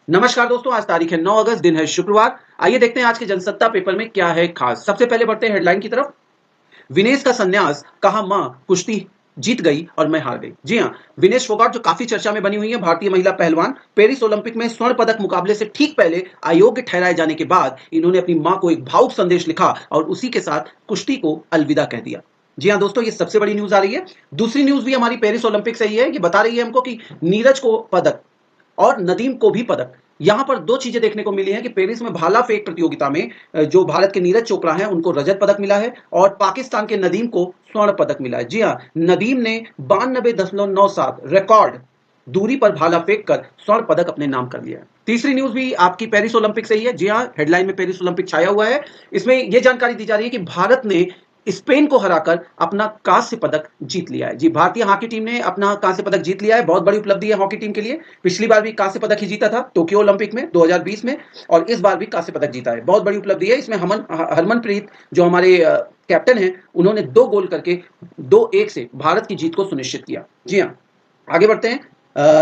नमस्कार दोस्तों, आज तारीख है 9 अगस्त, दिन है शुक्रवार। आइए देखते हैं आज के जनसत्ता पेपर में क्या है खास। सबसे पहले बढ़ते हैं हेडलाइन की तरफ। विनेश का संन्यास, कहा मां कुश्ती जीत गई और मैं हार गई। जी हां, विनेश फोगाट जो काफी चर्चा में बनी हुई है, भारतीय महिला पहलवान, पेरिस ओलंपिक में स्वर्ण पदक मुकाबले से ठीक पहले अयोग्य ठहराए जाने के बाद इन्होंने अपनी मां को एक भावुक संदेश लिखा और उसी के साथ कुश्ती को अलविदा कह दिया। जी हां दोस्तों, ये सबसे बड़ी न्यूज आ रही है। दूसरी न्यूज भी हमारी पेरिस ओलंपिक से ही है। ये बता रही है हमको कि नीरज को पदक और नदीम को भी पदक। यहां पर दो चीजें देखने को मिली हैं कि पेरिस में भाला फेंक प्रतियोगिता में जो भारत के नीरज चोपड़ा हैं उनको रजत पदक मिला है और पाकिस्तान के नदीम को स्वर्ण पदक मिला है। जी हां, नदीम ने 92.97 रिकॉर्ड दूरी पर भाला फेंक कर स्वर्ण पदक अपने नाम कर लिया है। तीसरी न्यूज भी आपकी पेरिस ओलंपिक से ही है। जी हां, हेडलाइन में पेरिस ओलंपिक छाया हुआ है। इसमें यह जानकारी दी जा रही है कि भारत ने स्पेन को हराकर अपना कांस्य पदक जीत लिया है। जी, भारतीय हॉकी टीम ने अपना कांस्य पदक जीत लिया है। बहुत बड़ी उपलब्धि है हॉकी टीम के लिए। पिछली बार भी कांस्य पदक ही जीता था टोक्यो ओलंपिक में 2020 में, और इस बार भी कांस्य पदक जीता है। बहुत बड़ी उपलब्धि है। इसमें हरमनप्रीत जो हमारे कैप्टन हैं, उन्होंने 2 गोल करके 2-1 से भारत की जीत को सुनिश्चित किया। जी हाँ, आगे बढ़ते हैं।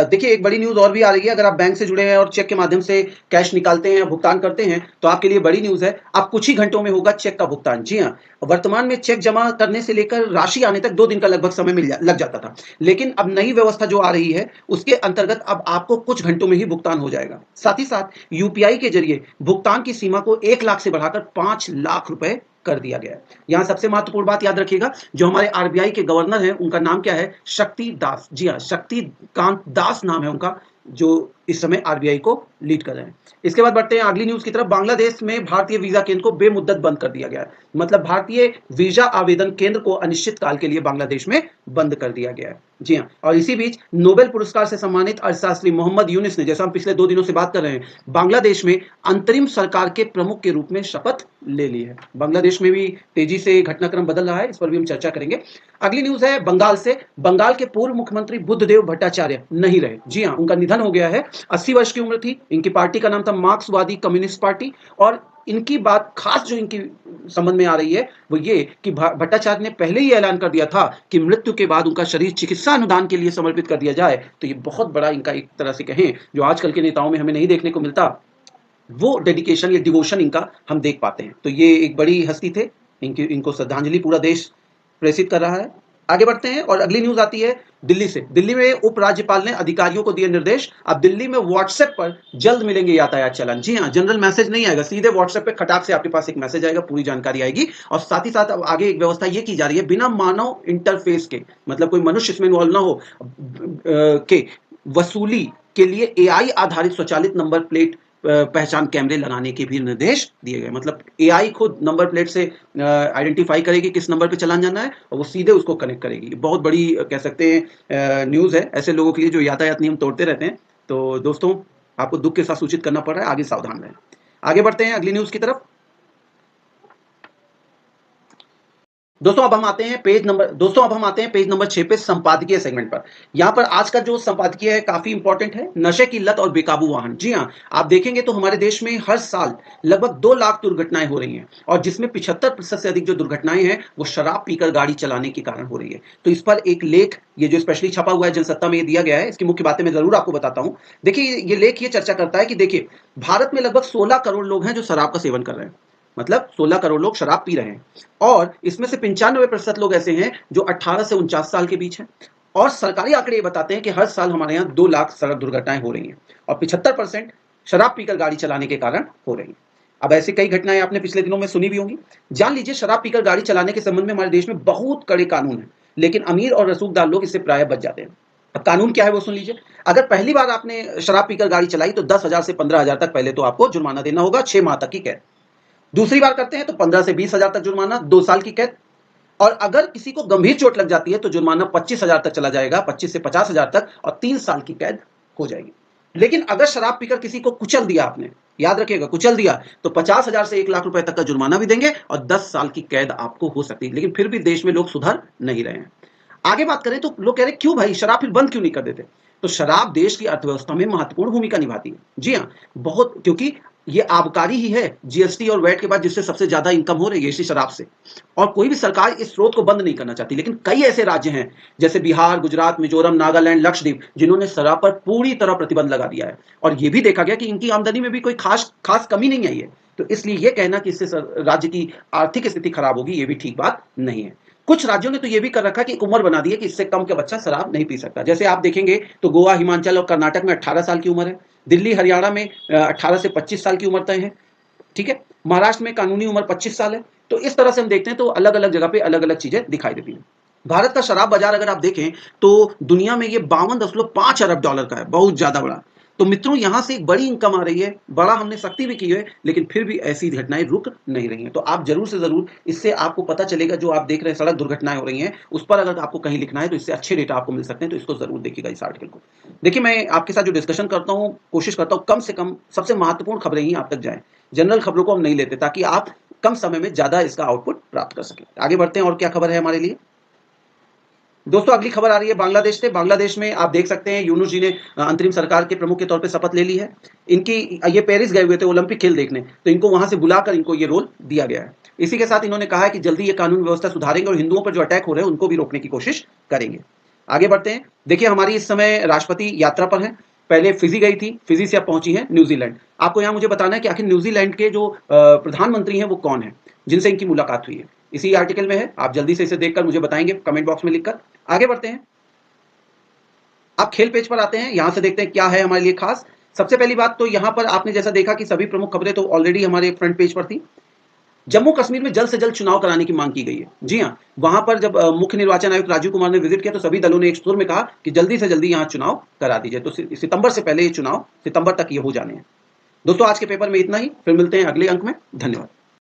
देखिए, एक बड़ी न्यूज़ और भी आ रही है। अगर आप बैंक से जुड़े हैं और चेक के माध्यम से कैश निकालते हैं, भुगतान करते हैं, तो आपके लिए बड़ी न्यूज़ है। अब कुछ ही घंटों में होगा चेक का भुगतान। जी हाँ, वर्तमान में चेक जमा करने से लेकर राशि आने तक 2 दिन का लगभग समय लग जाता था। लेकिन अब नई व्यवस्था जो आ रही है, उसके अंतर्गत अब आपको कुछ घंटों में ही भुगतान हो जाएगा। साथ ही साथ यूपीआई के जरिए भुगतान की सीमा को 1 लाख से बढ़ाकर 5 लाख रुपए कर दिया गया है। यहां सबसे महत्वपूर्ण बात याद रखिएगा, जो हमारे आरबीआई के गवर्नर हैं, उनका नाम क्या है? शक्ति दास। जी हाँ, शक्तिकांत दास नाम है उनका, जो इस समय आरबीआई को लीड कर रहे हैं। इसके बाद बढ़ते हैं अगली न्यूज की तरफ। बांग्लादेश में भारतीय वीजा केंद्र को बेमुद्दत बंद कर दिया गया है। मतलब भारतीय वीजा आवेदन केंद्र को अनिश्चित काल के लिए बांग्लादेश में बंद कर दिया गया है। जी हाँ, और इसी बीच नोबेल पुरस्कार से सम्मानित अर्थशास्त्री मोहम्मद यूनिस ने, जैसा हम पिछले 2 दिनों से बात कर रहे हैं, बांग्लादेश में अंतरिम सरकार के प्रमुख के रूप में शपथ ले ली है। बांग्लादेश में भी तेजी से घटनाक्रम बदल रहा है, इस पर भी हम चर्चा करेंगे। अगली न्यूज है बंगाल से। बंगाल के पूर्व मुख्यमंत्री बुद्धदेव भट्टाचार्य नहीं रहे। जी हाँ, उनका निधन हो गया है। 80 वर्ष की उम्र थी। इनकी पार्टी का नाम था मार्क्सवादी कम्युनिस्ट पार्टी। और इनकी बात खास जो इनकी संबंध में आ रही है वो ये कि भट्टाचार्य ने पहले ही ऐलान कर दिया था कि मृत्यु के बाद उनका शरीर चिकित्सा अनुदान के लिए समर्पित कर दिया जाए। तो ये बहुत बड़ा इनका, एक तरह से कहें, जो आजकल के नेताओं में हमें नहीं देखने को मिलता, वो डेडिकेशन या डिवोशन इनका हम देख पाते हैं। तो ये एक बड़ी हस्ती थे। इनको श्रद्धांजलि पूरा देश प्रेषित कर रहा है। आगे बढ़ते हैं और अगली न्यूज आती है दिल्ली से। दिल्ली में उपराज्यपाल ने अधिकारियों को दिए निर्देश। अब दिल्ली में व्हाट्सएप पर जल्द मिलेंगे यातायात चालान। जी हाँ, जनरल मैसेज नहीं आएगा, सीधे व्हाट्सएप पे खटाक से आपके पास एक मैसेज आएगा, पूरी जानकारी आएगी। और साथ ही साथ अब आगे एक व्यवस्था ये की जा रही है, बिना मानव इंटरफेस के, मतलब कोई मनुष्य इसमें इन्वॉल्व ना हो, के वसूली के लिए एआई आधारित स्वचालित नंबर प्लेट पहचान कैमरे लगाने के भी निर्देश दिए गए। मतलब एआई खुद नंबर प्लेट से आइडेंटिफाई करेगी किस नंबर पे चलान जाना है और वो सीधे उसको कनेक्ट करेगी। बहुत बड़ी कह सकते हैं न्यूज़ है ऐसे लोगों के लिए जो यातायात नियम तोड़ते रहते हैं। तो दोस्तों, आपको दुख के साथ सूचित करना पड़ रहा है, आगे सावधान रहें। आगे बढ़ते हैं अगली न्यूज़ की तरफ। दोस्तों अब हम आते हैं पेज नंबर 6 पे, संपादकीय सेगमेंट पर। यहां पर आज का जो संपादकीय है काफी इंपॉर्टेंट है, नशे की लत और बेकाबू वाहन। जी हां, आप देखेंगे तो हमारे देश में हर साल लगभग 2 लाख दुर्घटनाएं हो रही हैं और जिसमें 75% से अधिक जो दुर्घटनाएं हैं वो शराब पीकर गाड़ी चलाने के कारण हो रही है। तो इस पर एक लेख, ये जो स्पेशली छपा हुआ है जनसत्ता में, ये दिया गया है। इसकी मुख्य बातें मैं जरूर आपको बताता हूं। देखिए, ये लेख ये चर्चा करता है कि देखिए, भारत में लगभग 16 करोड़ लोग हैं जो शराब का सेवन कर रहे हैं। मतलब 16 करोड़ लोग शराब पी रहे हैं और इसमें से 95% लोग ऐसे हैं जो 18 से 49 साल के बीच हैं। और सरकारी आंकड़े ये बताते हैं कि हर साल हमारे यहाँ 2 लाख सड़क दुर्घटनाएं हो रही हैं और 75% शराब पीकर गाड़ी चलाने के कारण हो रही हैं। अब ऐसी कई घटनाएं आपने पिछले दिनों में सुनी भी होंगी। जान लीजिए, शराब पीकर गाड़ी चलाने के संबंध में हमारे देश में बहुत कड़े कानून हैं, लेकिन अमीर और रसूखदार लोग इससे प्रायः बच जाते हैं। अब कानून क्या है वो सुन लीजिए। अगर पहली बार आपने शराब पीकर गाड़ी चलाई तो 10,000 से 15,000 तक पहले तो आपको जुर्माना देना होगा, 6 माह तक की कैद। दूसरी बार करते हैं तो 15 से 20,000 तक जुर्माना, 2 साल की कैद। और अगर किसी को गंभीर चोट लग जाती है तो जुर्माना 25,000 तक चला जाएगा, 25 से 50,000 तक, और 3 साल की कैद हो जाएगी। लेकिन अगर शराब पीकर किसी को कुचल दिया आपने, याद रखिएगा, कुचल दिया, तो 50,000 से 1 लाख रुपए तक का जुर्माना भी देंगे और 10 साल की कैद आपको हो सकती है। लेकिन फिर भी देश में लोग सुधर नहीं रहे हैं। आगे बात करें तो लोग कह रहे हैं क्यों भाई शराब फिर बंद क्यों नहीं कर देते? तो शराब देश की अर्थव्यवस्था में महत्वपूर्ण भूमिका निभाती है। जी हाँ, बहुत, क्योंकि ये आबकारी ही है जीएसटी और वैट के बाद जिससे सबसे ज्यादा इनकम हो रही है इसी शराब से। और कोई भी सरकार इस स्रोत को बंद नहीं करना चाहती, लेकिन कई ऐसे राज्य हैं जैसे बिहार, गुजरात, मिजोरम, नागालैंड, लक्षद्वीप जिन्होंने शराब पर पूरी तरह प्रतिबंध लगा दिया है। और ये भी देखा गया कि इनकी आमदनी में भी कोई खास खास कमी नहीं आई है। तो इसलिए ये कहना कि इससे राज्य की आर्थिक स्थिति खराब होगी, ये भी ठीक बात नहीं है। कुछ राज्यों ने तो ये भी कर रखा कि एक उम्र बना दी है कि इससे कम का बच्चा शराब नहीं पी सकता। जैसे आप देखेंगे तो गोवा, हिमाचल और कर्नाटक में 18 साल की उम्र है। दिल्ली, हरियाणा में 18 से 25 साल की उम्र तय है। ठीक है, महाराष्ट्र में कानूनी उम्र 25 साल है। तो इस तरह से हम देखते हैं तो अलग अलग जगह पे अलग अलग चीजें दिखाई देती हैं। भारत का शराब बाजार अगर आप देखें तो दुनिया में ये 52.5 अरब डॉलर का है, बहुत ज्यादा बड़ा। तो मित्रों, यहां से एक बड़ी इनकम आ रही है, बड़ा हमने सख्ती भी की है, लेकिन फिर भी ऐसी घटनाएं रुक नहीं रही हैं। तो आप जरूर से जरूर, इससे आपको पता चलेगा, जो आप देख रहे हैं सड़क दुर्घटनाएं हो रही हैं उस पर अगर आपको कहीं लिखना है तो इससे अच्छे डेटा आपको मिल सकते हैं। तो इसको जरूर देखिएगा इस आर्टिकल को। देखिए, मैं आपके साथ जो डिस्कशन करता हूं, कोशिश करता हूं कम से कम सबसे महत्वपूर्ण खबरें ही आप तक जाएं। जनरल खबरों को हम नहीं लेते, ताकि आप कम समय में ज्यादा इसका आउटपुट प्राप्त कर सकें। आगे बढ़ते हैं, और क्या खबर है हमारे लिए। दोस्तों, अगली खबर आ रही है बांग्लादेश से। बांग्लादेश में आप देख सकते हैं यूनुस जी ने अंतरिम सरकार के प्रमुख के तौर पे शपथ ले ली है। इनकी ये पेरिस गए हुए थे ओलंपिक खेल देखने, तो इनको वहां से बुलाकर इनको ये रोल दिया गया है। इसी के साथ इन्होंने कहा है कि जल्दी ये कानून व्यवस्था सुधारेंगे और हिंदुओं पर जो अटैक हो रहे हैं उनको भी रोकने की कोशिश करेंगे। आगे बढ़ते हैं। देखिए, हमारी इस समय राष्ट्रपति यात्रा पर है। पहले फिजी गई थी, फिजी से अब पहुंची है न्यूजीलैंड। आपको यहाँ मुझे बताना है कि आखिर न्यूजीलैंड के जो प्रधानमंत्री हैं वो कौन है जिनसे इनकी मुलाकात हुई है। इसी आर्टिकल में है, आप जल्दी से इसे देखकर मुझे बताएंगे कमेंट बॉक्स में लिखकर। आगे बढ़ते हैं, आप खेल पेज पर आते हैं। यहां से देखते हैं क्या है हमारे लिए खास। सबसे पहली बात तो यहां पर आपने जैसा देखा कि सभी प्रमुख खबरें तो ऑलरेडी हमारे फ्रंट पेज पर थी। जम्मू कश्मीर में जल्द से जल्द चुनाव कराने की मांग की गई है। जी हां, वहां पर जब मुख्य निर्वाचन आयुक्त राजीव कुमार ने विजिट किया तो सभी दलों ने एक सुर में कहा कि जल्दी से जल्दी यहां चुनाव करा दीजिए। तो सितंबर से पहले ये चुनाव, सितंबर तक ये हो जाने हैं। दोस्तों, आज के पेपर में इतना ही। फिर मिलते हैं अगले अंक में। धन्यवाद।